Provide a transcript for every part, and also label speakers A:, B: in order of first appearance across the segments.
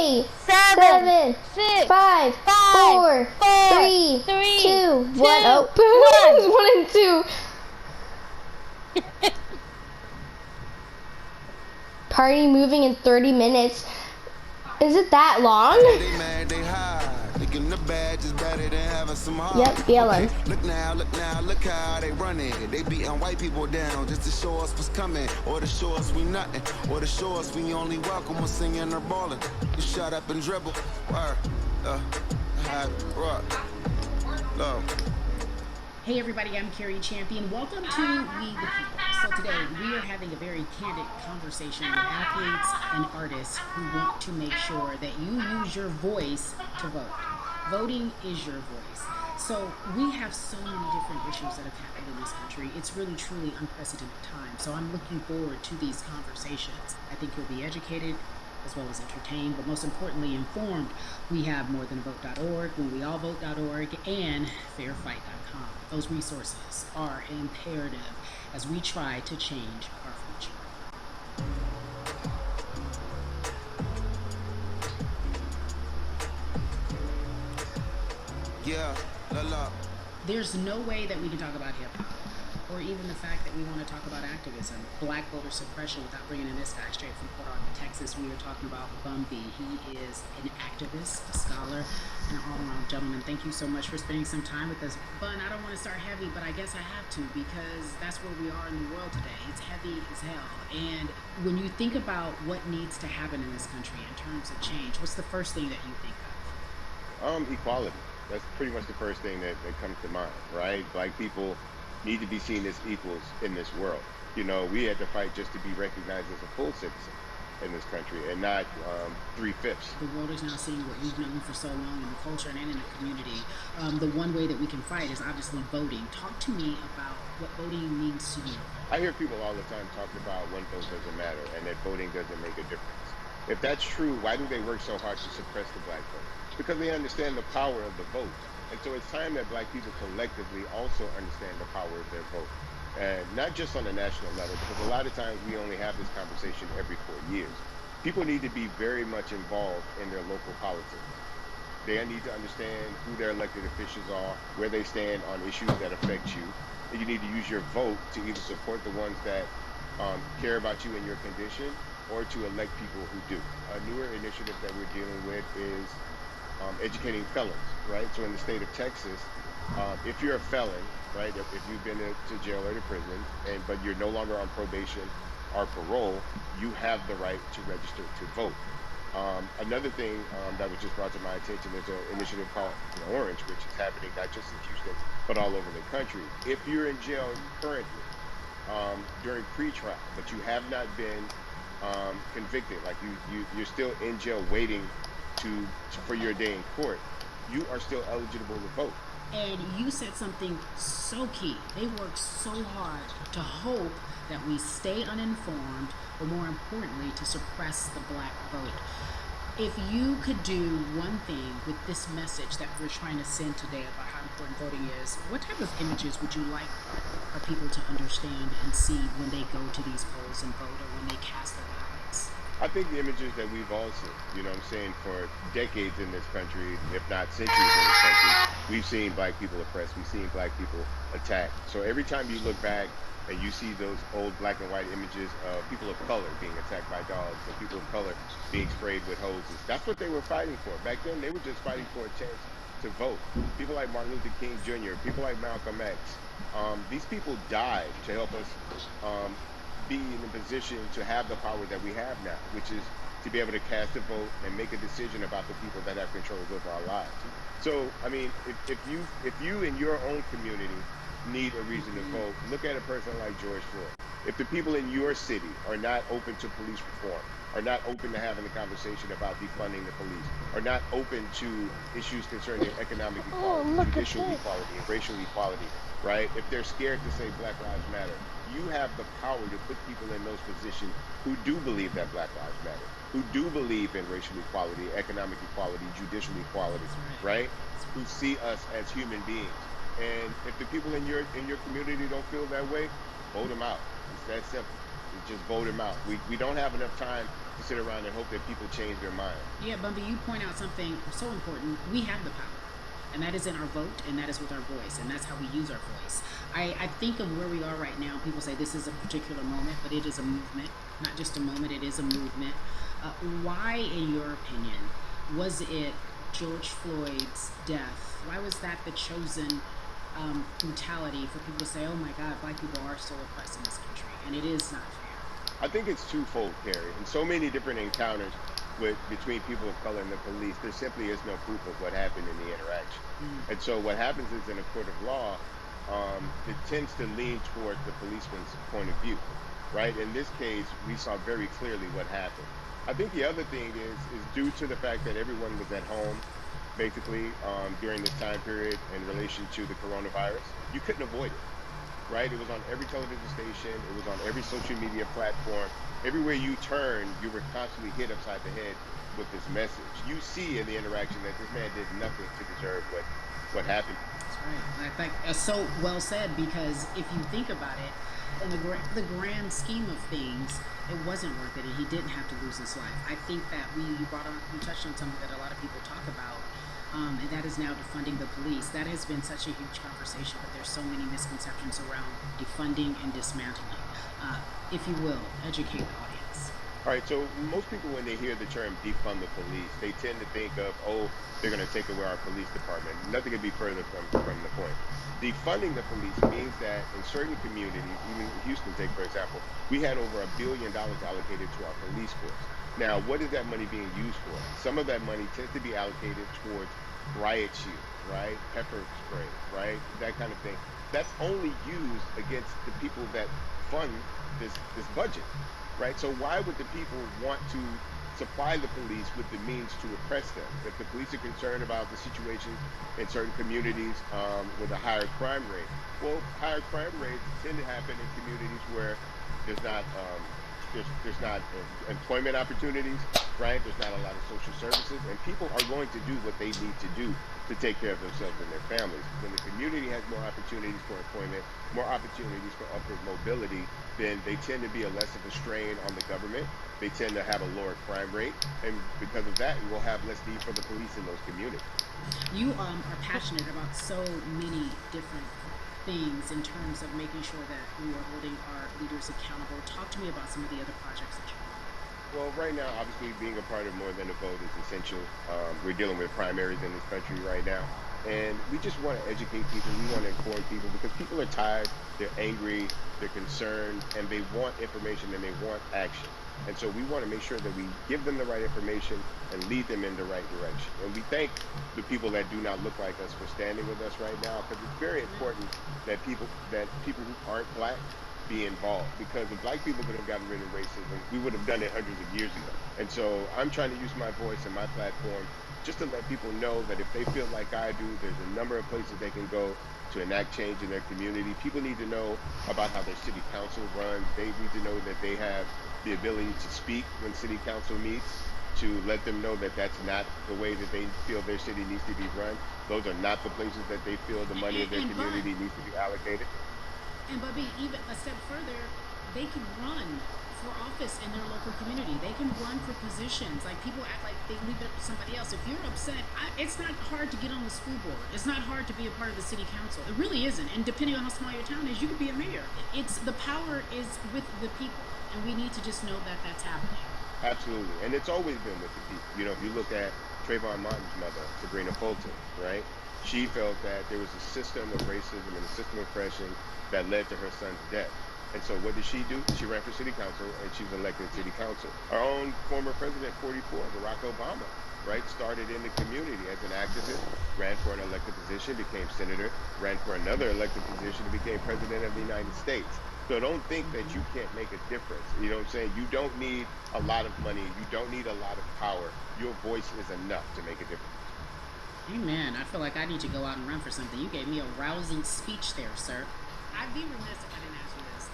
A: 8,
B: 7,
A: 7,
B: 6,
A: 5, 4, 3, 2, 1. Oh, boom! 1 and 2. Party moving in 30 minutes. Is it that long?
C: They mad, they high. Looking the bad, just better than having some heart.
A: Yep, BLM.
C: Okay, look now, look how they running. They beating white people down just to show us what's coming, or to show us we nothing, or to show us we only welcome us singing or balling. You shut up and dribble.
D: Hey everybody, I'm Carrie Champion. Welcome to We the People. So today we are having a very candid conversation with athletes and artists who want to make sure that you use your voice to vote. Voting is your voice. So we have so many different issues that have happened in this country. It's really, truly unprecedented time. So I'm looking forward to these conversations. I think you'll be educated as well as entertained, but most importantly informed. We have morethanavote.org, whenweallvote.org, and fairfight.com. Those resources are imperative as we try to change our future.
C: Yeah, la.
D: There's no way that we can talk about hip-hop, or even the fact that we want to talk about activism, black voter suppression, without bringing in this guy straight from Port Arthur, Texas. We are talking about Bun B. He is an activist, a scholar, and an all-around gentleman. Thank you so much for spending some time with us. Bun, I don't want to start heavy, but I guess I have to, because that's where we are in the world today. It's heavy as hell. And when you think about what needs to happen in this country in terms of change, what's the first thing that you think of?
E: Equality. That's pretty much the first thing that comes to mind, right? Black people need to be seen as equals in this world. You know, we had to fight just to be recognized as a full citizen in this country and not 3/5.
D: The world is now seeing what you've known for so long in the culture and in the community. The one way that we can fight is obviously voting. Talk to me about what voting means to you.
E: I hear people all the time talking about one vote doesn't matter and that voting doesn't make a difference. If that's true, why do they work so hard to suppress the black vote? Because they understand the power of the vote. And so it's time that black people collectively also understand the power of their vote. And not just on a national level, because a lot of times we only have this conversation every 4 years. People need to be very much involved in their local politics. They need to understand who their elected officials are, where they stand on issues that affect you. And you need to use your vote to either support the ones that care about you and your condition, or to elect people who do. A newer initiative that we're dealing with is educating felons, right? So in the state of Texas, if you're a felon, right, if you've been to jail or to prison, but you're no longer on probation or parole, you have the right to register to vote. Another thing that was just brought to my attention is an initiative called Orange, which is happening not just in Houston, but all over the country. If you're in jail currently during pre-trial, but you have not been convicted, like you're still in jail waiting for your day in court, you are still eligible to vote.
D: And you said something so key. They work so hard to hope that we stay uninformed, but more importantly, to suppress the black vote. If you could do one thing with this message that we're trying to send today about how important voting is, what type of images would you like for people to understand and see when they go to these polls and vote, or when they cast their ballots?
E: I think the images that we've all seen, you know what I'm saying, for decades in this country, if not centuries in this country, we've seen black people oppressed, we've seen black people attacked. So every time you look back and you see those old black and white images of people of color being attacked by dogs and people of color being sprayed with hoses, that's what they were fighting for. Back then, they were just fighting for a chance to vote. People like Martin Luther King Jr., people like Malcolm X, these people died to help us be in a position to have the power that we have now, which is to be able to cast a vote and make a decision about the people that have control over our lives. So, I mean, if you in your own community need a reason to vote, look at a person like George Floyd. If the people in your city are not open to police reform, are not open to having a conversation about defunding the police, are not open to issues concerning economic equality, judicial equality, and racial equality, right? If they're scared to say Black Lives Matter, you have the power to put people in those positions who do believe that Black Lives Matter, who do believe in racial equality, economic equality, judicial equality, right? Who see us as human beings. And if the people in your community don't feel that way, vote them out. It's that simple. Just vote them out. We don't have enough time to sit around and hope that people change their mind.
D: Yeah, Bumpy, you point out something so important. We have the power, and that is in our vote, and that is with our voice, and that's how we use our voice. I think of where we are right now. People say this is a particular moment, but it is a movement, not just a moment, it is a movement. Why, in your opinion, was it George Floyd's death? Why was that the chosen brutality for people to say, oh my God, black people are still oppressed in this country, and it is not fair?
E: I think it's twofold, Carrie. In so many different encounters between people of color and the police, there simply is no proof of what happened in the interaction.
D: Mm.
E: And so what happens is in a court of law, it tends to lean towards the policeman's point of view, right? In this case, we saw very clearly what happened. I think the other thing is due to the fact that everyone was at home, basically, during this time period in relation to the coronavirus. You couldn't avoid it, right? It was on every television station, it was on every social media platform. Everywhere you turn, you were constantly hit upside the head with this message. You see in the interaction that this man did nothing to deserve what happened.
D: That's right. And I think so well said, because if you think about it, in the grand scheme of things, it wasn't worth it, and he didn't have to lose his life. I think that you touched on something that a lot of people talk about, and that is now defunding the police. That has been such a huge conversation, but there's so many misconceptions around defunding and dismantling. If you will, educate the audience.
E: All right, so most people, when they hear the term defund the police, they tend to think of, oh, they're going to take away our police department. Nothing could be further from the point. Defunding the police means that in certain communities, even in Houston, take for example, we had over $1 billion allocated to our police force. Now, what is that money being used for? Some of that money tends to be allocated towards riot shield, right? Pepper spray, right? That kind of thing. That's only used against the people that fund this budget, right? So why would the people want to supply the police with the means to oppress them? If the police are concerned about the situation in certain communities with a higher crime rate, well, higher crime rates tend to happen in communities where there's not employment opportunities, right? There's not a lot of social services, and people are going to do what they need to do to take care of themselves and their families. When the community has more opportunities for employment, more opportunities for upward mobility, then they tend to be a less of a strain on the government. They tend to have a lower crime rate, and because of that, you will have less need for the police in those communities.
D: You are passionate about so many different things in terms of making sure that we are holding our leaders accountable. Talk to me about some of the other projects that you're on.
E: Well, right now, obviously, being a part of More Than a Vote is essential. We're dealing with primaries in this country right now, and we just want to educate people. We want to inform people because people are tired, they're angry, they're concerned, and they want information and they want action. And so we want to make sure that we give them the right information and lead them in the right direction. And we thank the people that do not look like us for standing with us right now, because it's very important that people who aren't black be involved, because if black people could have gotten rid of racism, we would have done it hundreds of years ago. And so I'm trying to use my voice and my platform just to let people know that if they feel like I do, there's a number of places they can go to enact change in their community. People need to know about how their city council runs. They need to know that they have the ability to speak when city council meets, to let them know that that's not the way that they feel their city needs to be run. Those are not the places that they feel the money of their community needs to be allocated.
D: And Bubby, even a step further, they can run for office in their local community. They can run for positions. Like, people act like they leave it up to somebody else. If you're upset, it's not hard to get on the school board. It's not hard to be a part of the city council. It really isn't. And depending on how small your town is, you could be a mayor. It's the power is with the people, and we need to just know that that's happening.
E: Absolutely, and it's always been with the people. You know, if you look at Trayvon Martin's mother, Sabrina Fulton, right? She felt that there was a system of racism and a system of oppression that led to her son's death. And so what did she do? She ran for city council, and she was elected city council. Our own former president, 44, Barack Obama, right, started in the community as an activist, ran for an elected position, became senator, ran for another elected position, and became president of the United States. So don't think that you can't make a difference. You know what I'm saying? You don't need a lot of money. You don't need a lot of power. Your voice is enough to make a difference.
D: Amen. I feel like I need to go out and run for something. You gave me a rousing speech there, sir. I'd be remiss if I didn't ask you this.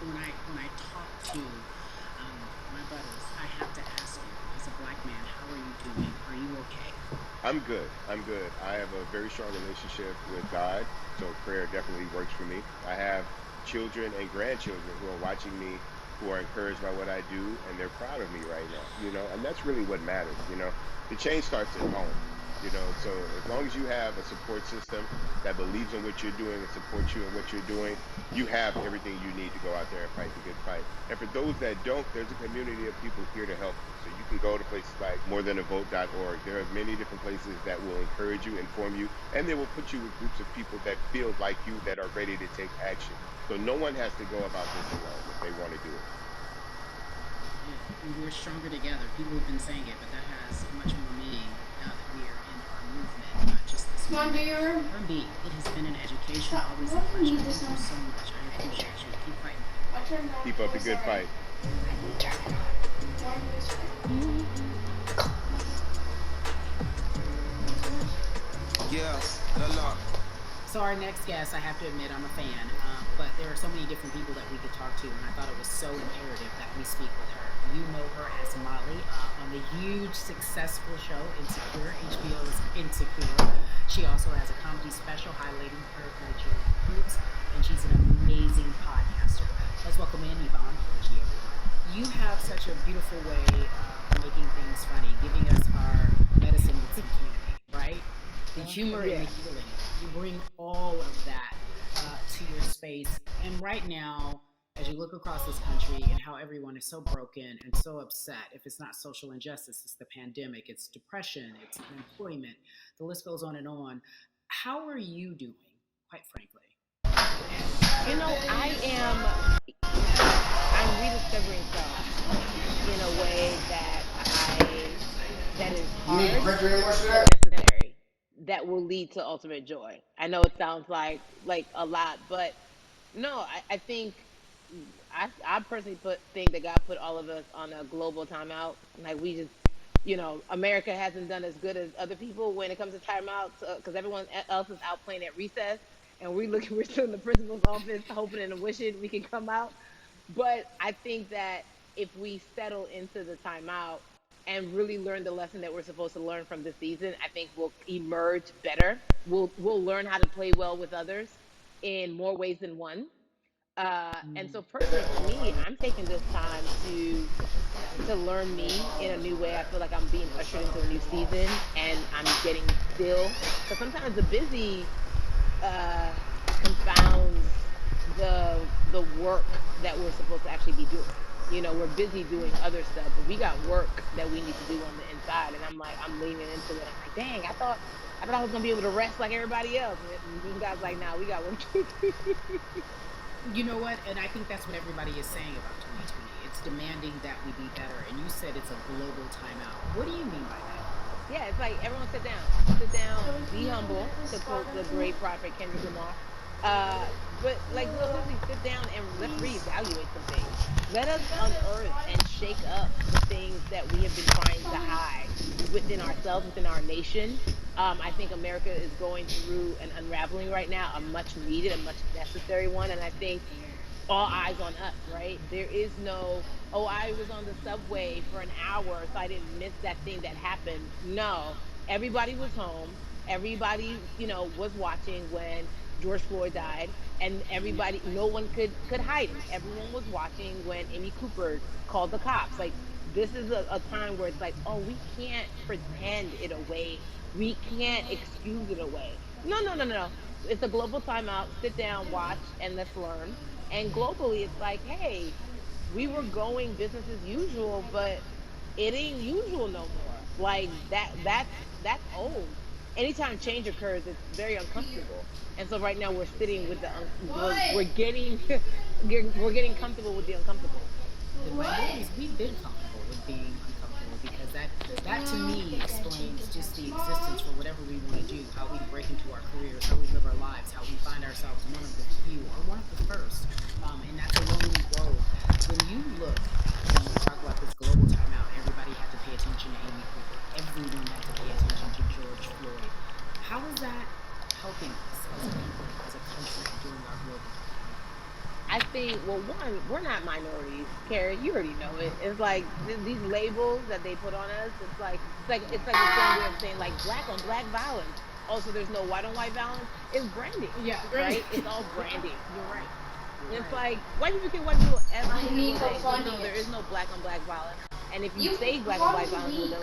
D: When I talk to my brothers, I have to ask you, as a black man, how are you doing? Are you okay?
E: I'm good. I'm good. I have a very strong relationship with God, so prayer definitely works for me. I have children and grandchildren who are watching me who are encouraged by what I do, and they're proud of me right now, and that's really what matters. The change starts at home. So as long as you have a support system that believes in what you're doing and supports you in what you're doing, you have everything you need to go out there and fight the good fight. And for those that don't, there's a community of people here to help you. So you can go to places like morethanavote.org. There are many different places that will encourage you, inform you, and they will put you with groups of people that feel like you, that are ready to take action. So no one has to go about this alone if they want to do it.
D: We're stronger together. People have been saying it, but that has much more meaning now that we are in our movement, not just this
A: Come on, do
D: movement.
A: your room.
D: Rumby, it has been an education, always a pleasure. Thank you so much. I appreciate you. Keep fighting.
E: Keep up the good fight.
C: Yeah, la la.
D: So our next guest, I have to admit, I'm a fan, but there are so many different people that we could talk to, and I thought it was so imperative that we speak with her. You know her as Molly on the huge, successful show Insecure, HBO's Insecure. She also has a comedy special highlighting her Nigerian roots, and she's an amazing podcaster. Let's welcome in Yvonne. You have such a beautiful way of making things funny, giving us our medicine with some community, right? The humor and the healing. You bring all of that to your space. And right now, as you look across this country and how everyone is so broken and so upset, if it's not social injustice, it's the pandemic, it's depression, it's unemployment, the list goes on and on. How are you doing, quite frankly?
B: I'm rediscovering self in a way that is hard but necessary, that will lead to ultimate joy. I know it sounds like a lot, but no, I think I personally think that God put all of us on a global timeout. Like we just, America hasn't done as good as other people when it comes to timeouts, because everyone else is out playing at recess, and we're still in the principal's office hoping and wishing we can come out. But I think that if we settle into the timeout and really learn the lesson that we're supposed to learn from this season, I think we'll emerge better. We'll learn how to play well with others in more ways than one. And so personally for me, I'm taking this time to learn me in a new way. I feel like I'm being ushered into a new season, and I'm getting still, because sometimes the busy confounds the work that we're supposed to actually be doing. We're busy doing other stuff, but we got work that we need to do on the inside. And I'm leaning into it. I'm like, dang, I thought I was gonna be able to rest like everybody else. And this guy's like, nah, we got work to do.
D: You know what? And I think that's what everybody is saying about 2020. It's demanding that we be better. And you said it's a global timeout. What do you mean by that?
B: Yeah, it's like everyone sit down, be humble, to quote the great prophet Kendrick Lamar. But like, no, seriously, sit down and let's reevaluate some things. Let us unearth and shake up the things that we have been trying to hide within ourselves, within our nation. I think America is going through an unraveling right now, a much needed, a much necessary one, and I think all eyes on us, right? There is no, oh, I was on the subway for an hour, so I didn't miss that thing that happened. No, everybody was home. Everybody, was watching when George Floyd died, and everybody, no one could hide it. Everyone was watching when Amy Cooper called the cops. Like, this is a time where it's like, oh, we can't pretend it away. We can't excuse it away. No, no, no, no, no. It's a global timeout. Sit down, watch, and let's learn. And globally, it's like, hey, we were going business as usual, but it ain't usual no more. Like that's old. Anytime change occurs, it's very uncomfortable. And so right now we're sitting with we're getting we're getting comfortable with the uncomfortable.
D: The thing is, we've been comfortable with being uncomfortable, because that to me explains just the existence for whatever we want to do, how we break into our careers, how we live our lives, how we find ourselves one of the few or one of the first. And that's a lonely road. When you look and you talk about this global timeout, everybody had to pay attention to Amy Cooper. Everyone had to pay attention to George Floyd. How is that helping us as a people, as a country, during our global timeout?
B: I think, well, one, we're not minorities, Carrie. You already know it. It's like these labels that they put on us. It's like the same way of saying like black on black violence. Also, there's no white on white violence. It's branding,
D: Yeah, right.
B: right? It's all branding.
D: You're right.
B: It's like white people kill white people every single day. So no, there is no black on black violence. And if you say black on black violence, well, then